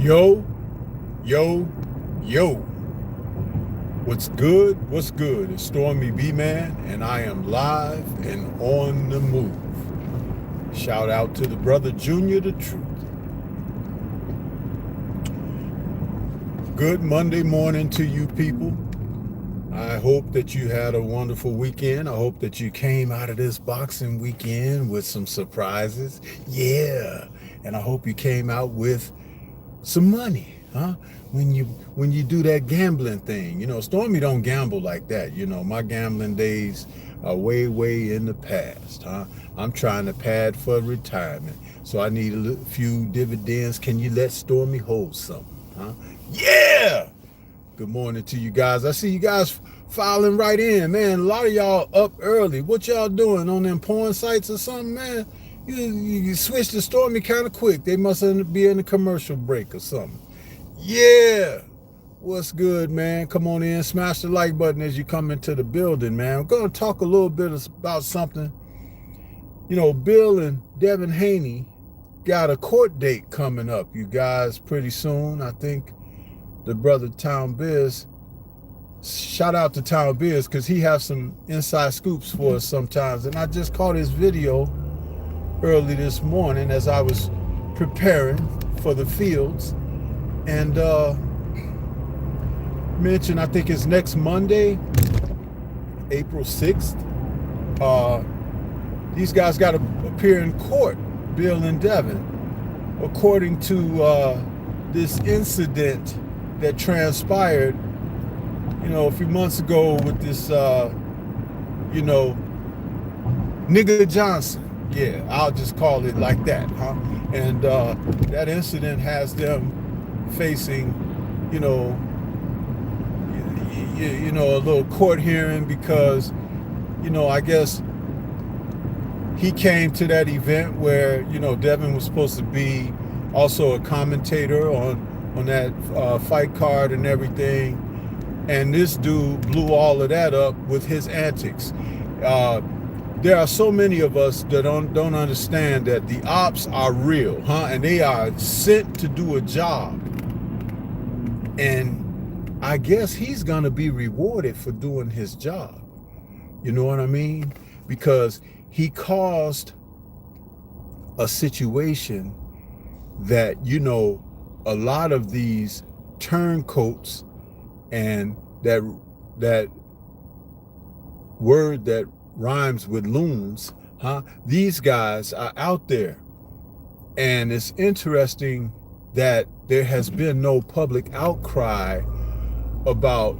Yo, yo, yo. What's good? What's good? It's Stormy B-Man, and I am live and on the move. Shout out to the brother Junior the Truth. Good Monday morning to you people. I hope that you had a wonderful weekend. I hope that you came out of this boxing weekend with some surprises. Yeah. And I hope you came out with some money, huh? When you do that gambling thing, Stormy don't gamble like that. My gambling days are way in the past, huh? I'm trying to pad for retirement, so I need a few dividends. Can you let Stormy hold something, huh? Yeah. Good morning to you guys. I see you guys filing right in, man. A lot of y'all up early. What y'all doing on them porn sites or something, man? You switched to Stormy kind of quick. They must be in a commercial break or something. Yeah. What's good, man? Come on in. Smash the like button as you come into the building, man. We're going to talk a little bit about something. Bill and Devin Haney got a court date coming up, you guys, pretty soon. I think the brother Town Biz, shout out to Town Biz, because he has some inside scoops for us sometimes. And I just caught his video early this morning as I was preparing for the fields, and mentioned, I think it's next Monday, April 6th. These guys got to appear in court, Bill and Devin, according to this incident that transpired, a few months ago with this, nigga Johnson. Yeah, I'll just call it like that, huh? And that incident has them facing, a little court hearing because, I guess he came to that event where, Devin was supposed to be also a commentator on that fight card and everything. And this dude blew all of that up with his antics. There are so many of us that don't understand that the ops are real, huh? And they are sent to do a job. And I guess he's going to be rewarded for doing his job. You know what I mean? Because he caused a situation that, a lot of these turncoats and that word that rhymes with loons, huh? These guys are out there. And it's interesting that there has been no public outcry about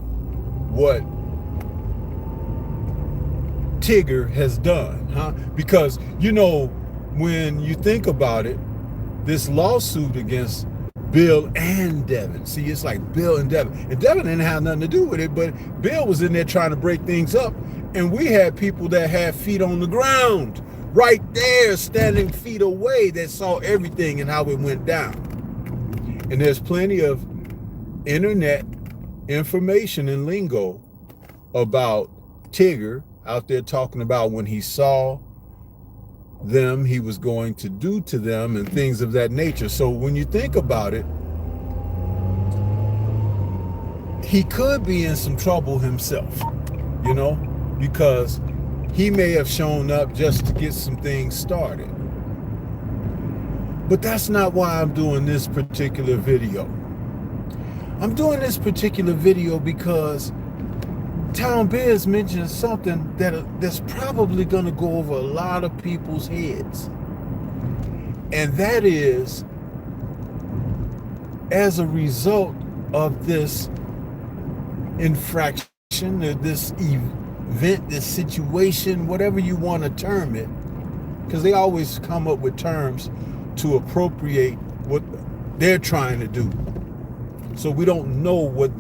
what Tigger has done, huh? Because, when you think about it, this lawsuit against Bill and Devin. See, it's like Bill and Devin. And Devin didn't have nothing to do with it, but Bill was in there trying to break things up. And we had people that had feet on the ground, right there, standing feet away, that saw everything and how it went down. And there's plenty of internet information and lingo about Tigger out there talking about when he saw them, he was going to do to them and things of that nature. So when you think about it, he could be in some trouble himself, because he may have shown up just to get some things started. But that's not why I'm doing this particular video. I'm doing this particular video because Town Biz mentioned something that's probably going to go over a lot of people's heads. And that is, as a result of this infraction, or this event, this situation, whatever you want to term it, because they always come up with terms to appropriate what they're trying to do. So we don't know what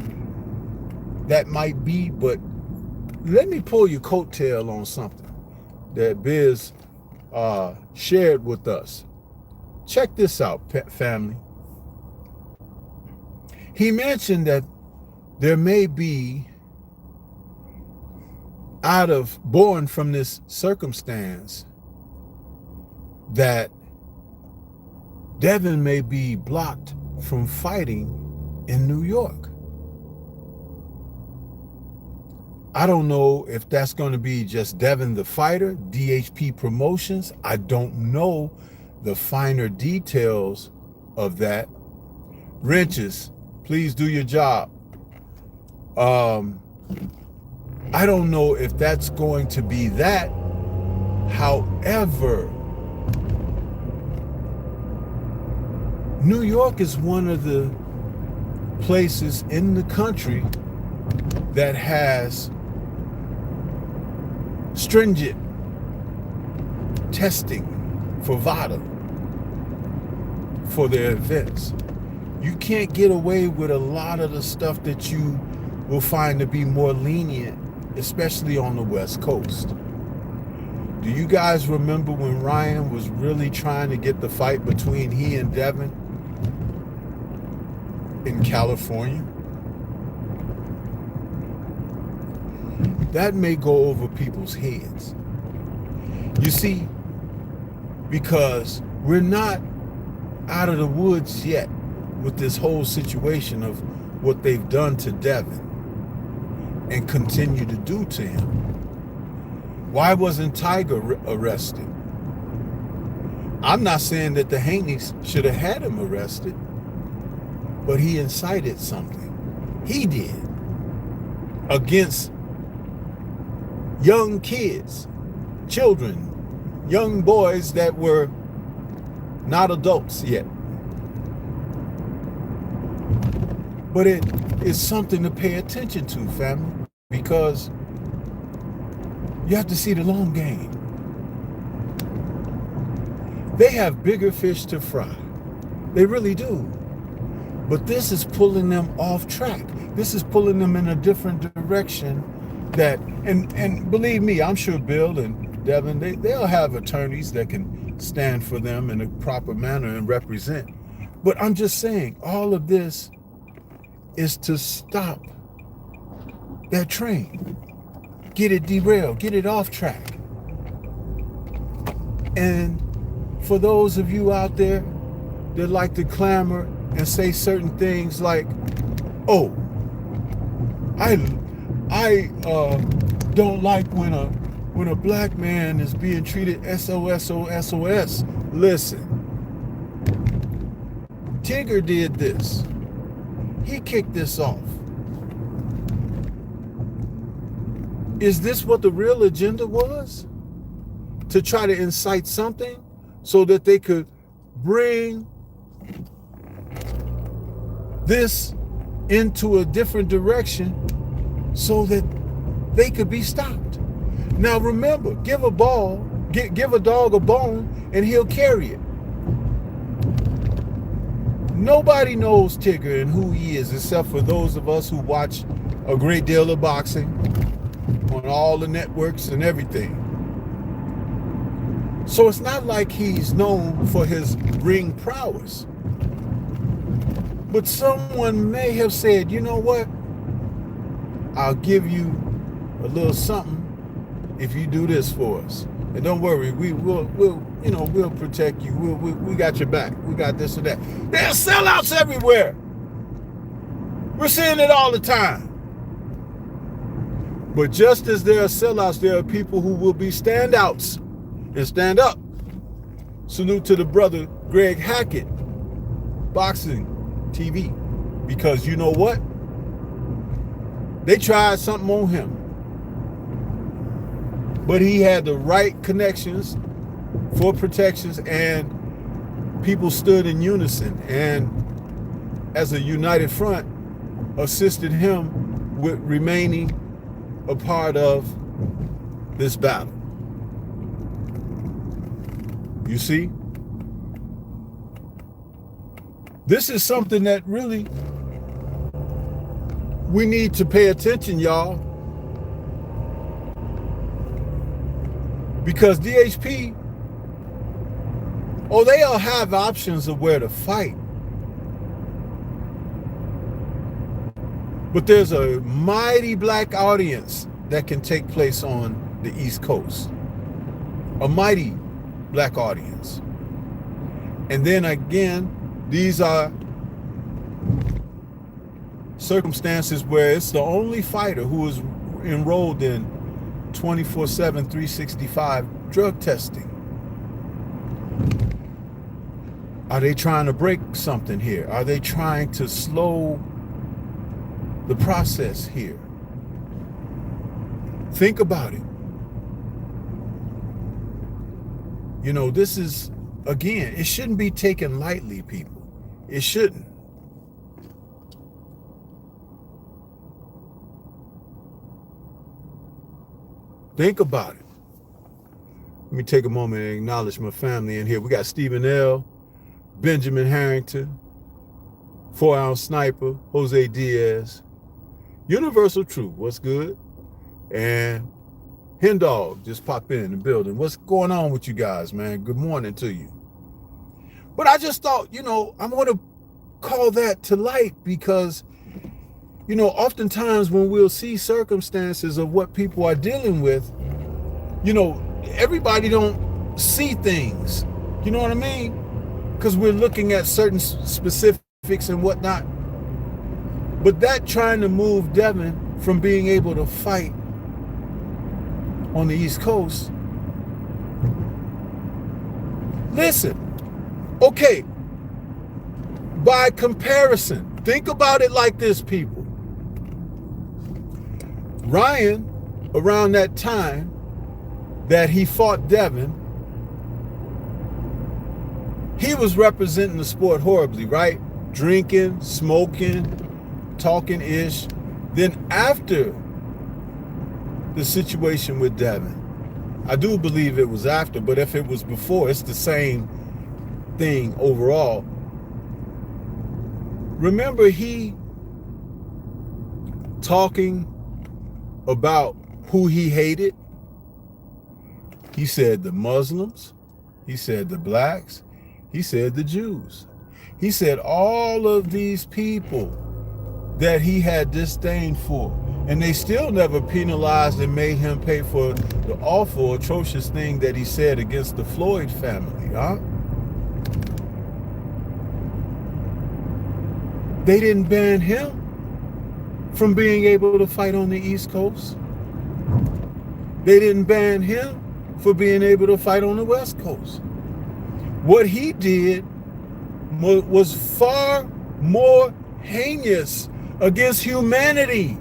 that might be, but let me pull your coattail on something that Biz shared with us. Check this out, family. He mentioned that there may be, born from this circumstance, that Devin may be blocked from fighting in New York. I don't know if that's going to be just Devin the Fighter, DHP Promotions. I don't know the finer details of that. Wrenches, please do your job. I don't know if that's going to be that. However, New York is one of the places in the country that has stringent testing for VADA for their events. You can't get away with a lot of the stuff that you will find to be more lenient, especially on the West Coast. Do you guys remember when Ryan was really trying to get the fight between he and Devin in California? That may go over people's heads. You see, because we're not out of the woods yet with this whole situation of what they've done to Devin and continue to do to him. Why wasn't Tiger arrested? I'm not saying that the Haney's should have had him arrested, but he incited something. He did. Against young kids, children, young boys that were not adults yet. But it is something to pay attention to, family, because you have to see the long game. They have bigger fish to fry. They really do. But this is pulling them off track. This is pulling them in a different direction that, and believe me, I'm sure Bill and Devin, they'll have attorneys that can stand for them in a proper manner and represent. But I'm just saying, all of this is to stop that train. Get it derailed, get it off track. And for those of you out there that like to clamor and say certain things like, oh, I don't like when a black man is being treated SOS. Listen, Tigger did this. He kicked this off. Is this what the real agenda was? To try to incite something so that they could bring this into a different direction so that they could be stopped. Now remember, give a dog a bone and he'll carry it. Nobody knows Tigger and who he is except for those of us who watch a great deal of boxing on all the networks and everything. So it's not like he's known for his ring prowess. But someone may have said, you know what? I'll give you a little something if you do this for us. And don't worry, we'll protect you. We got your back. We got this and that. There are sellouts everywhere. We're seeing it all the time. But just as there are sellouts, there are people who will be standouts and stand up. Salute to the brother Greg Hackett, Boxing TV, because you know what? They tried something on him. But he had the right connections for protections, and people stood in unison and as a united front assisted him with remaining a part of this battle. You see? This is something that really we need to pay attention, y'all. Because DHP, they'll have options of where to fight. But there's a mighty black audience that can take place on the East Coast. A mighty black audience. And then again, these are circumstances where it's the only fighter who is enrolled in 24/7, 365 drug testing. Are they trying to break something here? Are they trying to slow the process here? Think about it. You know, this is, again, it shouldn't be taken lightly, people. It shouldn't. Think about it. Let me take a moment and acknowledge my family in here. We got Stephen L., Benjamin Harrington, 4-Ounce Sniper, Jose Diaz, Universal Truth, what's good? And Hen Dog just popped in the building. What's going on with you guys, man? Good morning to you. But I just thought, you know, I want to call that to light because, you know, oftentimes when we'll see circumstances of what people are dealing with, you know, everybody don't see things. You know what I mean? Because we're looking at certain specifics and whatnot. But that trying to move Devin from being able to fight on the East Coast. Listen, okay, by comparison, think about it like this, people. Ryan, around that time that he fought Devin, he was representing the sport horribly, right? Drinking, smoking, talking ish. Then after the situation with Devin, I do believe it was after, but if it was before, it's the same thing overall. Remember he talking about who he hated? He said the Muslims, he said the blacks, he said the Jews. He said all of these people that he had disdain for, and they still never penalized and made him pay for the awful, atrocious thing that he said against the Floyd family, huh? They didn't ban him from being able to fight on the East Coast. They didn't ban him for being able to fight on the West Coast. What he did was far more heinous against humanity,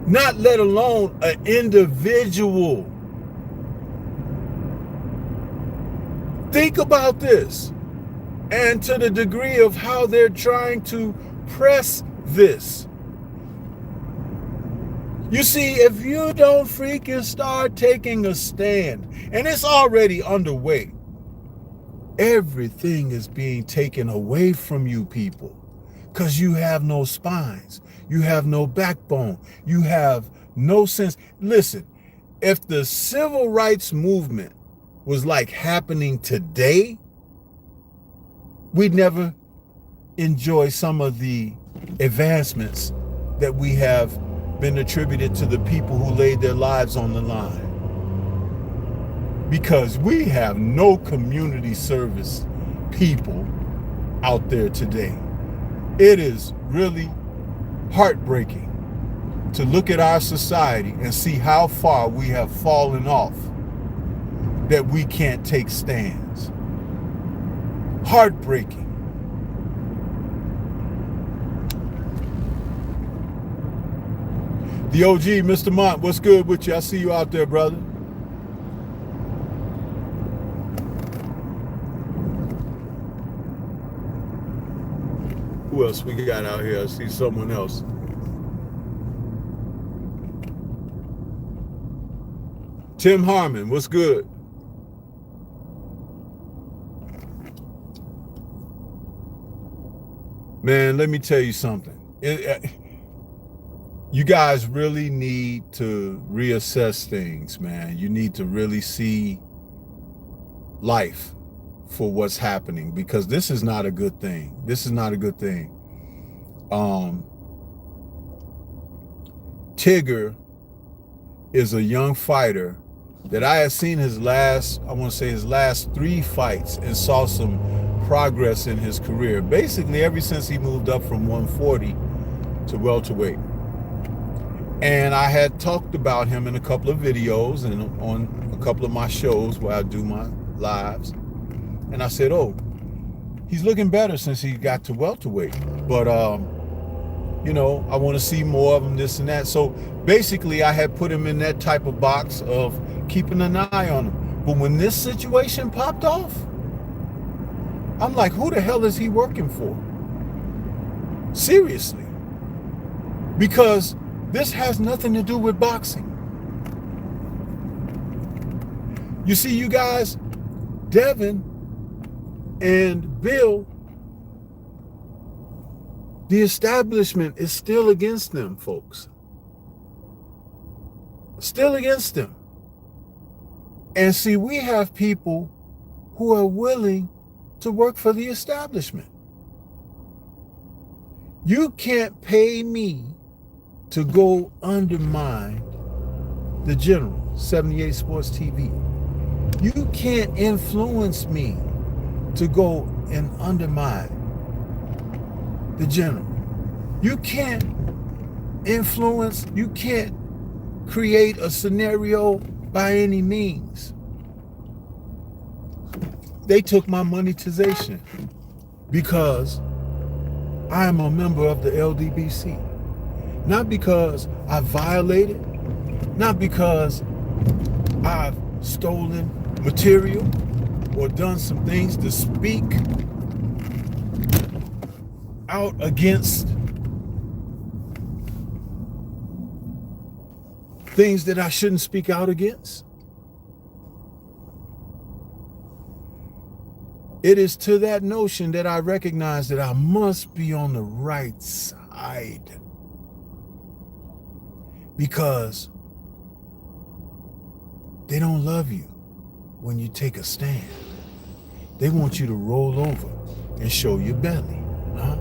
not let alone an individual. Think about this, and to the degree of how they're trying to press this. You see, if you don't freaking start taking a stand, and it's already underway, everything is being taken away from you people because you have no spines. You have no backbone. You have no sense. Listen, if the civil rights movement was like happening today, we'd never enjoy some of the advancements that we have been attributed to the people who laid their lives on the line. Because we have no community service people out there today. It is really heartbreaking to look at our society and see how far we have fallen off, that we can't take stands. Heartbreaking. The OG, Mr. Mont, what's good with you? I see you out there, brother. Who else we got out here? I see someone else. Tim Harmon, what's good? Man, let me tell you something. You guys really need to reassess things, man. You need to really see life for what's happening, because this is not a good thing. This is not a good thing. Tigger is a young fighter that I had seen his last 3 fights, and saw some progress in his career. Basically, ever since he moved up from 140 to welterweight. And I had talked about him in a couple of videos and on a couple of my shows where I do my lives. And I said, oh, he's looking better since he got to welterweight. But, you know, I want to see more of him, this and that. So basically, I had put him in that type of box of keeping an eye on him. But when this situation popped off, I'm like, who the hell is he working for? Seriously. Because this has nothing to do with boxing. You see, you guys, Devin and Bill, the establishment is still against them, folks. Still against them. And see, we have people who are willing to work for the establishment. You can't pay me to go undermine the General, 78 Sports TV. You can't influence me to go and undermine the General. You can't influence, you can't create a scenario by any means. They took my monetization because I am a member of the LDBC. Not because I violated, not because I've stolen material or done some things to speak out against things that I shouldn't speak out against. It is to that notion that I recognize that I must be on the right side. Because they don't love you when you take a stand. They want you to roll over and show your belly, huh?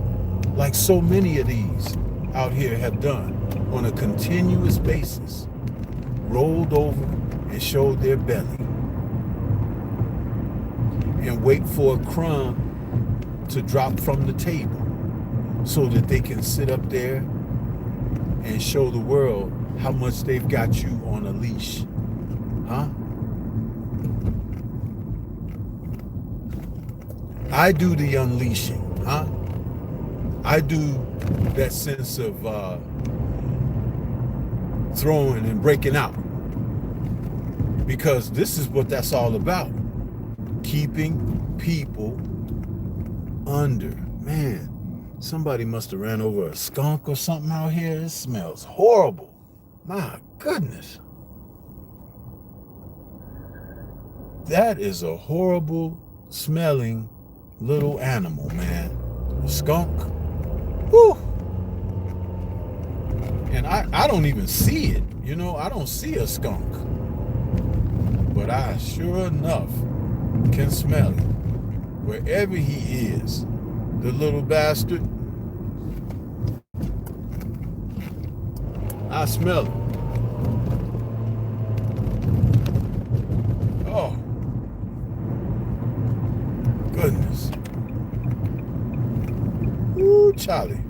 Like so many of these out here have done on a continuous basis. Rolled over and showed their belly. And wait for a crumb to drop from the table so that they can sit up there and show the world how much they've got you on a leash. Huh? I do the unleashing, huh? I do that sense of throwing and breaking out. Because this is what that's all about. Keeping people under. Man, somebody must have ran over a skunk or something out here. It smells horrible. My goodness. That is a horrible smelling little animal, man. A skunk. Whew. And I don't even see it. You know, I don't see a skunk. But I sure enough can smell it. Wherever he is, the little bastard. I smell it. Oh, goodness. Ooh, Charlie.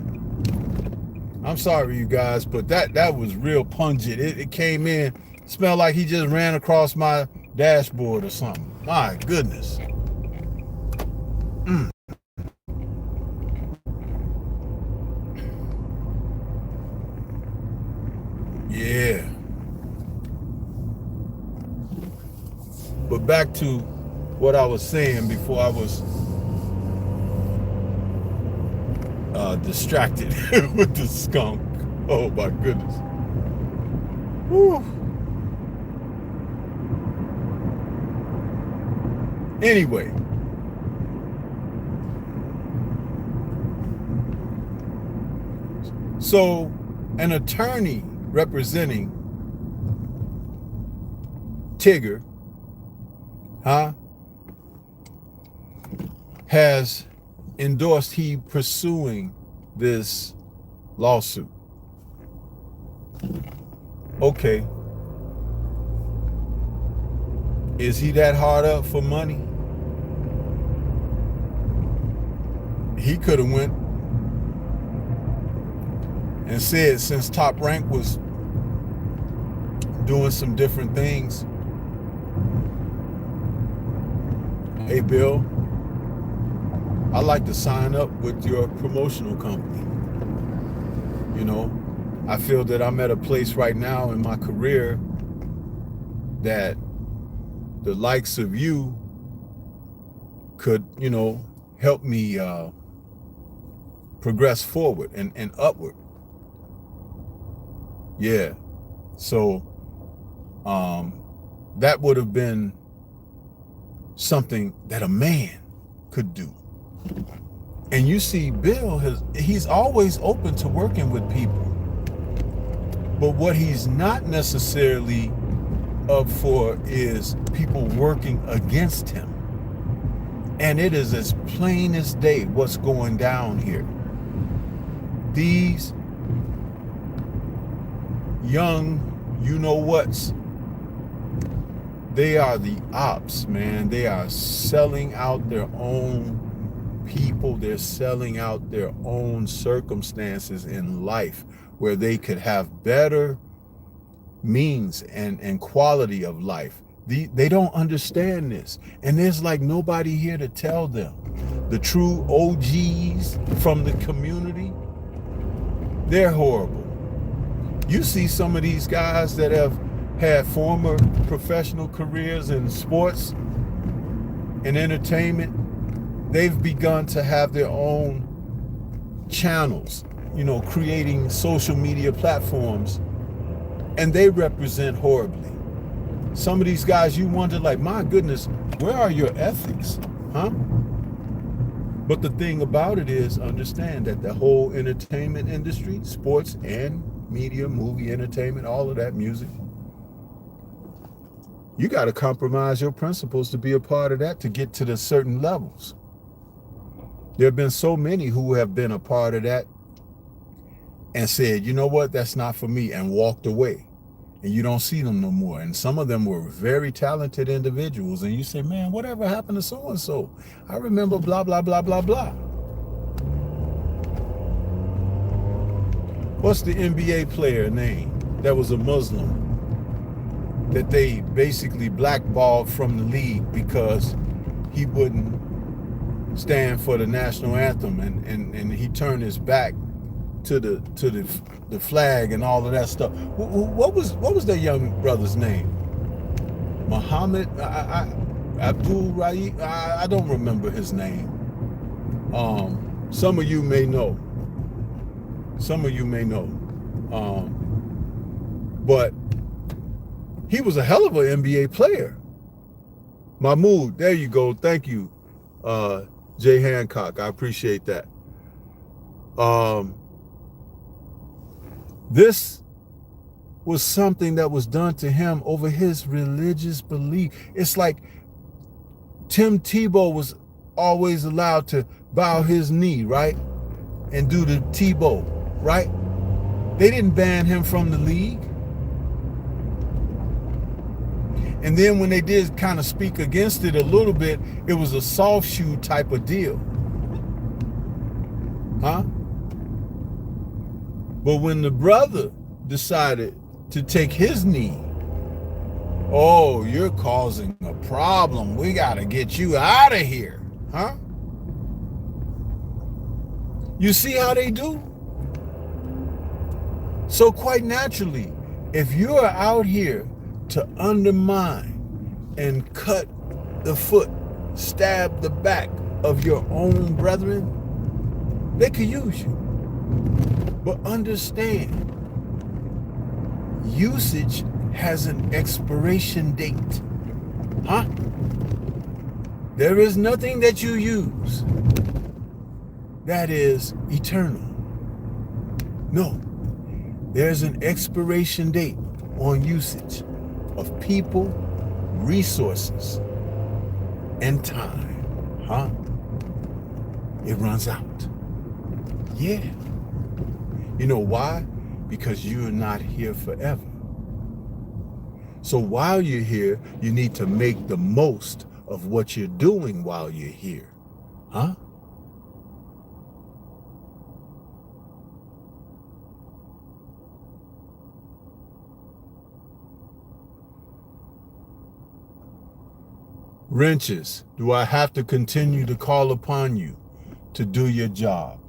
I'm sorry, you guys, but that was real pungent. It came in, smelled like he just ran across my dashboard or something. My goodness. Yeah. But back to what I was saying before I was distracted with the skunk. Oh my goodness. Whew. Anyway. So an attorney representing Tigger, has endorsed he pursuing this lawsuit. Okay. Is he that hard up for money? He could have went and said since Top Rank was doing some different things, hey Bill, I'd like to sign up with your promotional company. You know, I feel that I'm at a place right now in my career that the likes of you could, you know, help me progress forward and upward. Yeah. So that would have been something that a man could do. And you see, Bill he's always open to working with people. But what he's not necessarily up for is people working against him. And it is as plain as day what's going down here. These young you-know-whats, they are the ops, man. They are selling out their own people. They're selling out their own circumstances in life where they could have better means and quality of life. They don't understand this. And there's like nobody here to tell them. The true OGs from the community, they're horrible. You see some of these guys that have had former professional careers in sports and entertainment, they've begun to have their own channels, you know, creating social media platforms, and they represent horribly. Some of these guys, you wonder, like, my goodness, where are your ethics, huh? But the thing about it is, understand that the whole entertainment industry, sports and media, movie, entertainment, all of that, music, you got to compromise your principles to be a part of that, to get to the certain levels. There have been so many who have been a part of that and said, you know what, that's not for me, and walked away. And you don't see them no more. And some of them were very talented individuals. And you say, man, whatever happened to so-and-so? I remember blah, blah, blah, blah, blah. What's the NBA player name that was a Muslim that they basically blackballed from the league because he wouldn't stand for the national anthem and he turned his back to the flag and all of that stuff? What was that young brother's name? Muhammad Abdul Raif? I don't remember his name. Some of you may know. But he was a hell of an NBA player. Mahmoud, there you go. Thank you, Jay Hancock. I appreciate that. This was something that was done to him over his religious belief. It's like Tim Tebow was always allowed to bow his knee, right? And do the Tebow, right? They didn't ban him from the league. And then when they did kind of speak against it a little bit, it was a soft shoe type of deal. Huh? But when the brother decided to take his knee, oh, you're causing a problem. We got to get you out of here. Huh? You see how they do? So quite naturally, if you are out here to undermine and cut the foot, stab the back of your own brethren, they could use you. But understand, usage has an expiration date. Huh? There is nothing that you use that is eternal. No, there's an expiration date on usage of people, resources, and time. Huh? It runs out. Yeah. You know why? Because you're not here forever. So while you're here, you need to make the most of what you're doing while you're here. Huh? Wrenches, do I have to continue to call upon you to do your job?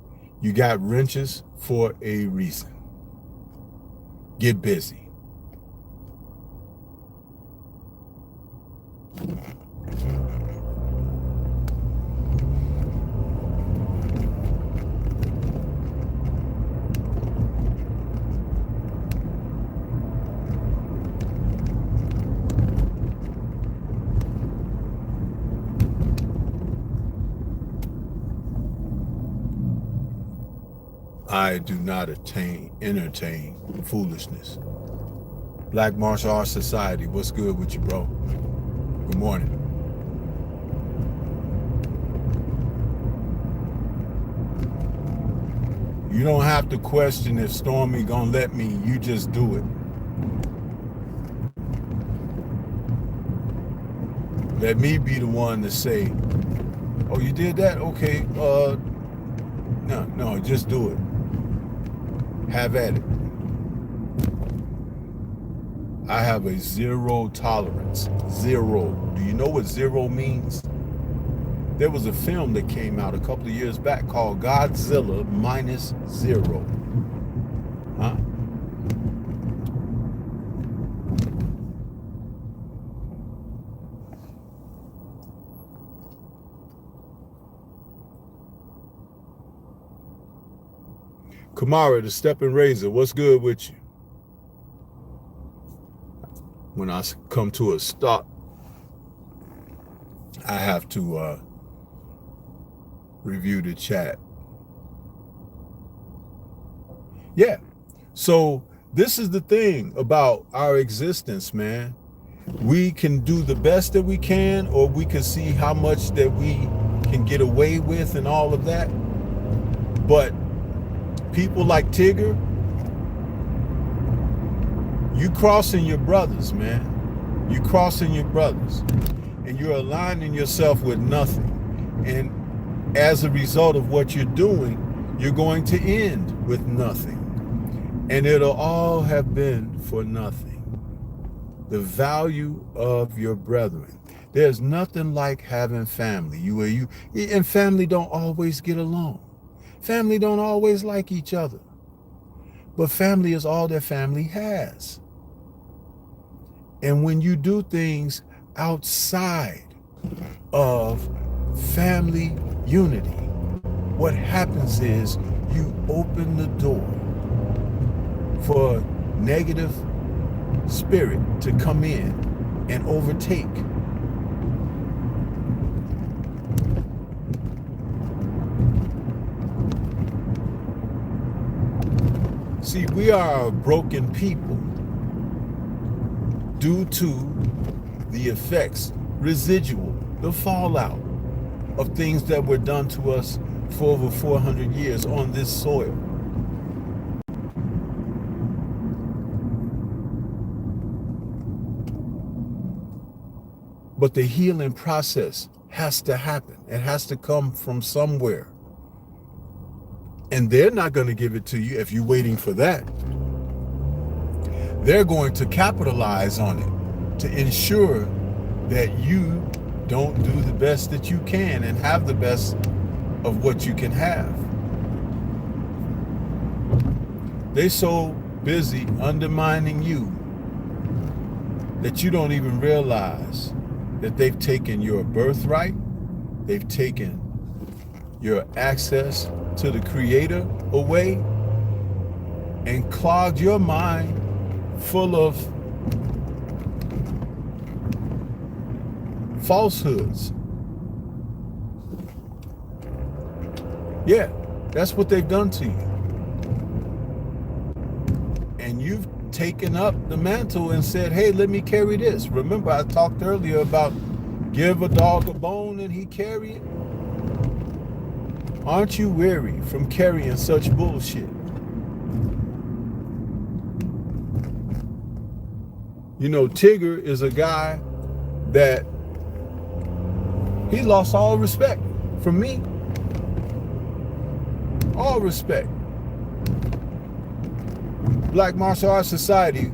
You got wrenches for a reason. Get busy. I do not entertain foolishness. Black Martial Arts Society, what's good with you, bro? Good morning. You don't have to question if Stormy gonna let me, you just do it. Let me be the one to say, oh, you did that? Okay, no, just do it. Have at it. I have a zero tolerance. Zero. Do you know what zero means? There was a film that came out a couple of years back called Godzilla Minus Zero. Huh? Kamara, the stepping razor, what's good with you? When I come to a stop, I have to review the chat. Yeah, so this is the thing about our existence, man. We can do the best that we can, or we can see how much that we can get away with and all of that. But people like Tigger, you crossing your brothers, man. You crossing your brothers. And you're aligning yourself with nothing. And as a result of what you're doing, you're going to end with nothing. And it'll all have been for nothing. The value of your brethren. There's nothing like having family. And family don't always get along. Family don't always like each other. But family is all that family has. And when you do things outside of family unity, what happens is you open the door for negative spirit to come in and overtake. See, we are a broken people due to the effects, residual, the fallout of things that were done to us for over 400 years on this soil. But the healing process has to happen. It has to come from somewhere. And they're not going to give it to you if you're waiting for that. They're going to capitalize on it to ensure that you don't do the best that you can and have the best of what you can have. They're so busy undermining you that you don't even realize that they've taken your birthright, they've taken your access to the Creator away and clogged your mind full of falsehoods. Yeah, that's what they've done to you. And you've taken up the mantle and said, hey, let me carry this. Remember, I talked earlier about give a dog a bone and he carry it. Aren't you weary from carrying such bullshit? You know, Tigger is a guy that he lost all respect from me. All respect. Black Martial Arts Society,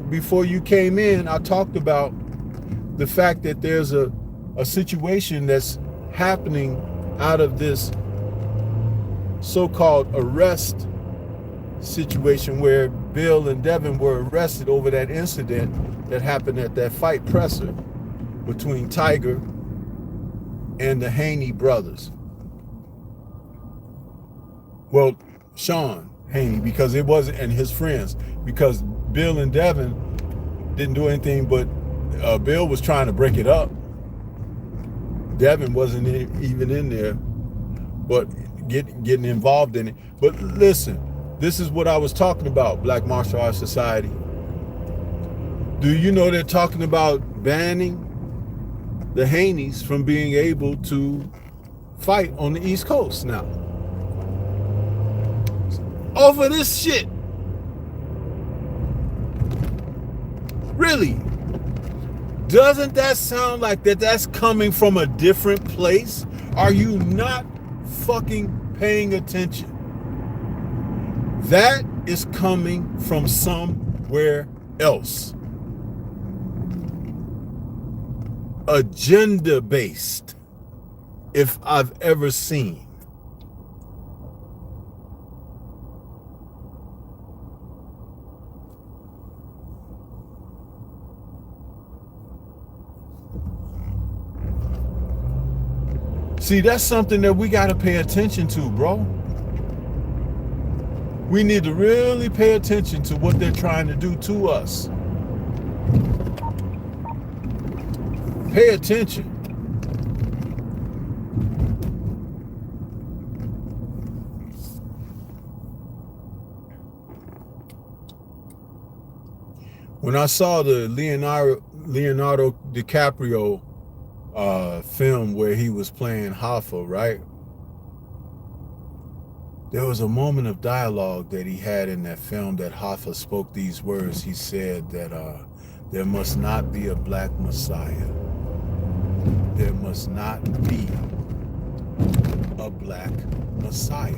before you came in, I talked about the fact that there's a a situation that's happening out of this so-called arrest situation where Bill and Devin were arrested over that incident that happened at that fight presser between Tiger and the Haney brothers. Well, Sean Haney, because it wasn't, and his friends, because Bill and Devin didn't do anything, but Bill was trying to break it up. Devin wasn't even in there, but getting involved in it. But listen, this is what I was talking about, Black Martial Arts Society. Do you know they're talking about banning the Haneys from being able to fight on the East Coast now? Over this shit. Really? Doesn't that sound like that's coming from a different place? Are you not fucking paying attention? That is coming from somewhere else. Agenda-based, if I've ever seen. See, that's something that we got to pay attention to, bro. We need to really pay attention to what they're trying to do to us. Pay attention. When I saw the Leonardo DiCaprio film where he was playing Hoffa, right? There was a moment of dialogue that he had in that film that Hoffa spoke these words. He said that there must not be a black messiah. There must not be a black messiah.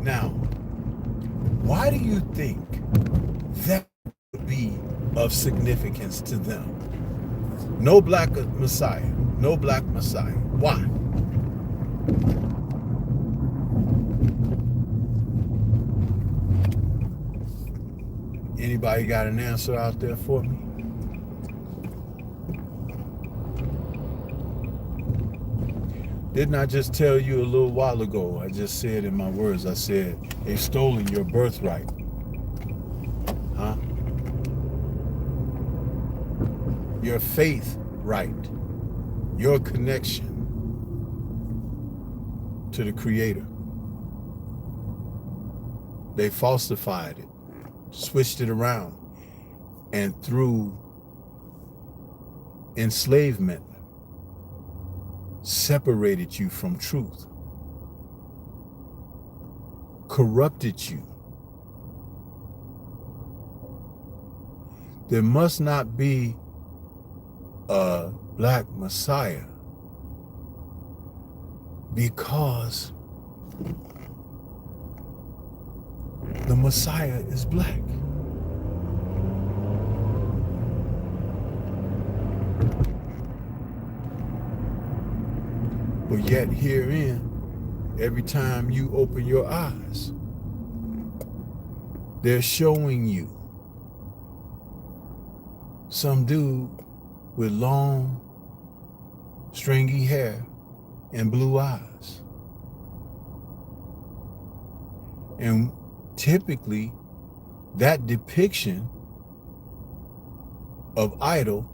Now, why do you think that would be of significance to them? No black messiah. No black messiah. Why? Anybody got an answer out there for me? Didn't I just tell you a little while ago? I just said in my words, I said, they've stolen your birthright. Huh? Your faith right. Your connection to the Creator. They falsified it, switched it around, and through enslavement, separated you from truth, corrupted you. There must not be a black messiah because the Messiah is black. But yet herein, every time you open your eyes, they're showing you some dude with long, stringy hair and blue eyes. And typically, that depiction of idol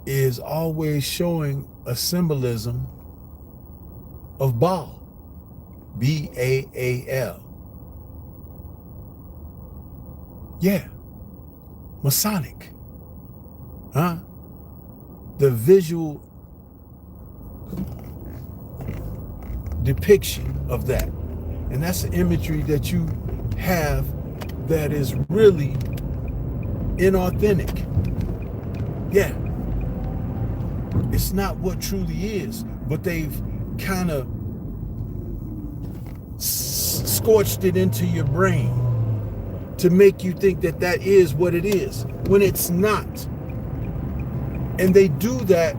is always showing a symbolism of Baal, B-A-A-L. Yeah, Masonic, huh? The visual depiction of that. And that's the imagery that you have that is really inauthentic. Yeah. It's not what truly is, but they've kind of scorched it into your brain to make you think that that is what it is, when it's not. And they do that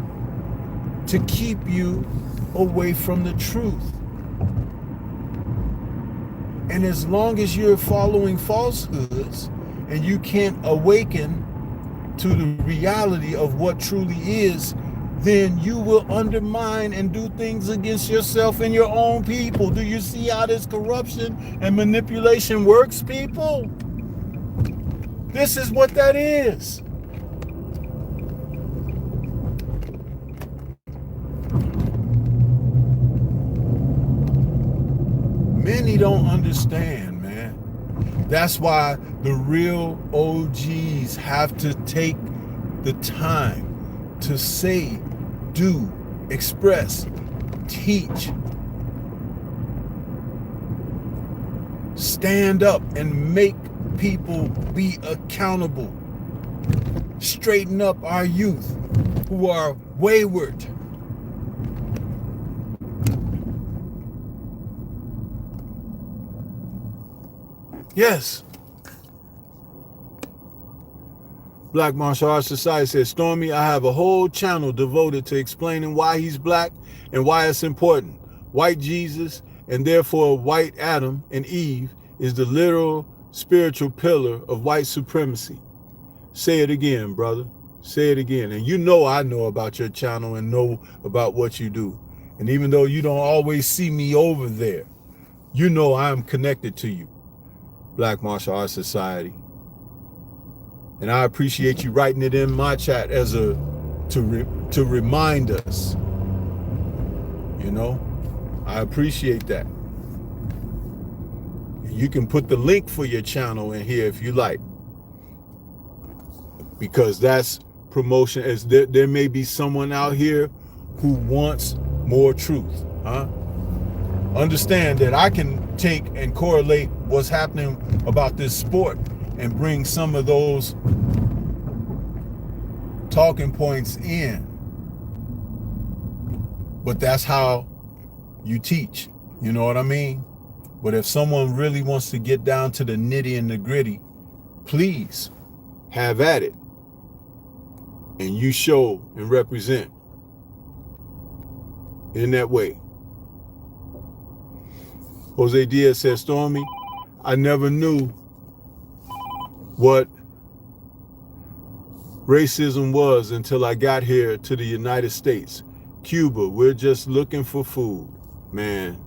to keep you away from the truth. And as long as you're following falsehoods and you can't awaken to the reality of what truly is, then you will undermine and do things against yourself and your own people. Do you see how this corruption and manipulation works, people? This is what that is. Many don't understand, man. That's why the real OGs have to take the time to say, do, express, teach, stand up and make people be accountable. Straighten up our youth who are wayward. Yes. Black Martial Arts Society says, Stormy, I have a whole channel devoted to explaining why he's black and why it's important. White Jesus, and therefore white Adam and Eve, is the literal spiritual pillar of white supremacy. Say it again, brother. Say it again. And you know I know about your channel and know about what you do. And even though you don't always see me over there, you know I'm connected to you, Black Martial Arts Society. And I appreciate you writing it in my chat as to remind us. You know, I appreciate that. You can put the link for your channel in here if you like, because that's promotion. As there may be someone out here who wants more truth, huh? Understand that I can take and correlate what's happening about this sport and bring some of those talking points in. But that's how you teach, you know what I mean? But if someone really wants to get down to the nitty and the gritty, please have at it. And you show and represent in that way. Jose Diaz says, Stormy, I never knew what racism was until I got here to the United States. Cuba, we're just looking for food, man.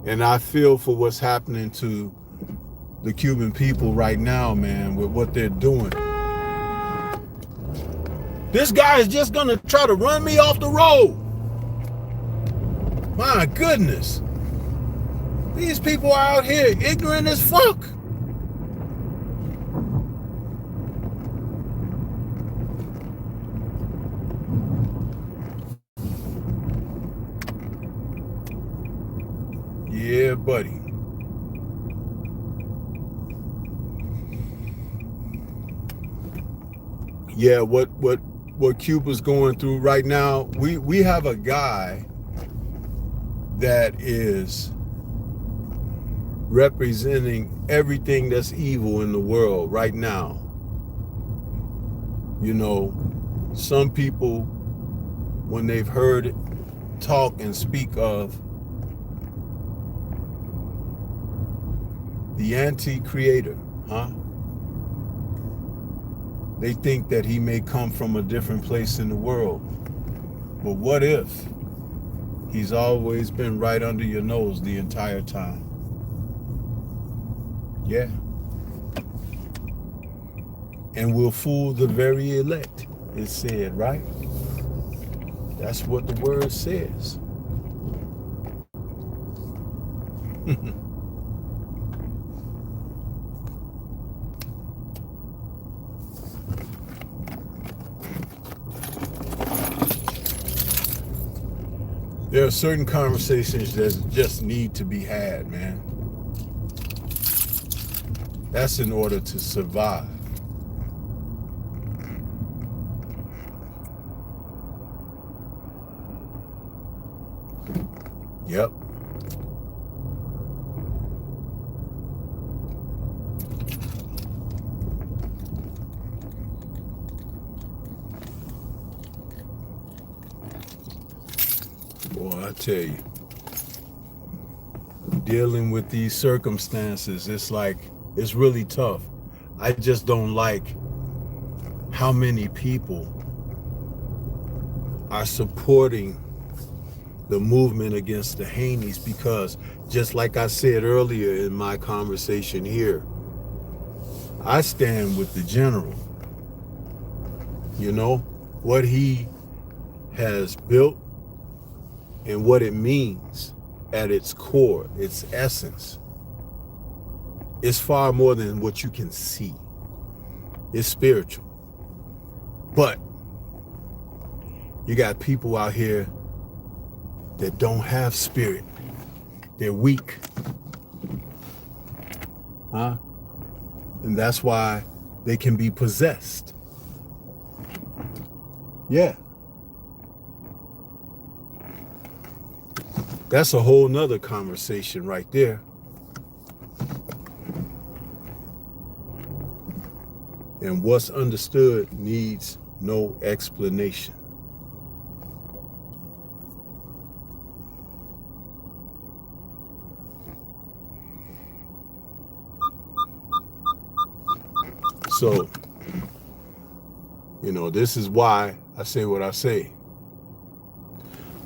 And I feel for what's happening to the Cuban people right now, man, with what they're doing. This guy is just gonna try to run me off the road. My goodness. These people are out here ignorant as fuck. Yeah, buddy. Yeah, what Cuba's going through right now, we have a guy that is representing everything that's evil in the world right now. You know, some people, when they've heard talk and speak of the anti-creator, huh? They think that he may come from a different place in the world. But what if he's always been right under your nose the entire time? Yeah. And will fool the very elect, it said, right? That's what the word says. There are certain conversations that just need to be had, man. That's in order to survive. Yep. I tell you, dealing with these circumstances, it's really tough. I just don't like how many people are supporting the movement against the Haney's, because just like I said earlier in my conversation here, I stand with the general. You know, what he has built and what it means at its core, its essence, is far more than what you can see. It's spiritual. But you got people out here that don't have spirit. They're weak. And that's why they can be possessed. Yeah. That's a whole nother conversation right there. And what's understood needs no explanation. So, you know, this is why I say what I say.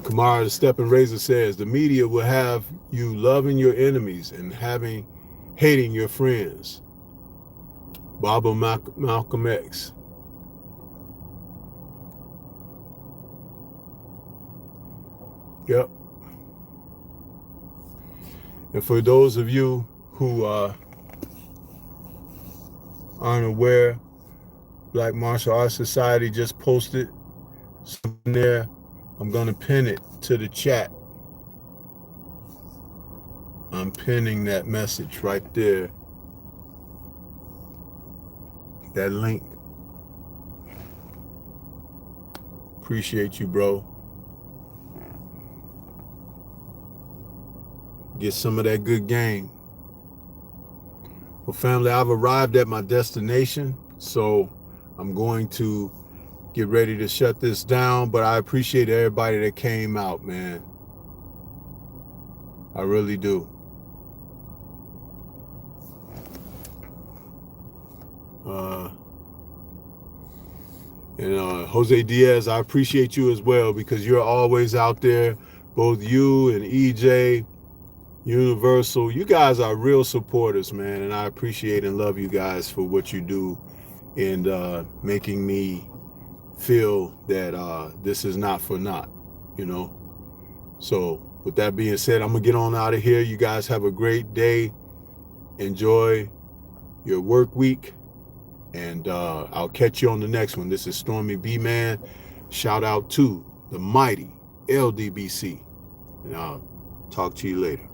Kamara the Stepping Razor says, the media will have you loving your enemies and hating your friends. Baba Malcolm X. Yep. And for those of you who aren't aware, Black Martial Arts Society just posted something there. I'm going to pin it to the chat. I'm pinning that message right there. That link. Appreciate you, bro. Get some of that good game. Well, family, I've arrived at my destination, so I'm going to get ready to shut this down, but I appreciate everybody that came out, man. I really do. Jose Diaz, I appreciate you as well, because you're always out there, both you and EJ, Universal. You guys are real supporters, man, and I appreciate and love you guys for what you do and making me feel that this is not for naught, you know. So with that being said, I'm gonna get on out of here. You guys have a great day. Enjoy your work week, and I'll catch you on the next one. This is Stormy B-Man. Shout out to the mighty LDBC, and I'll talk to you later.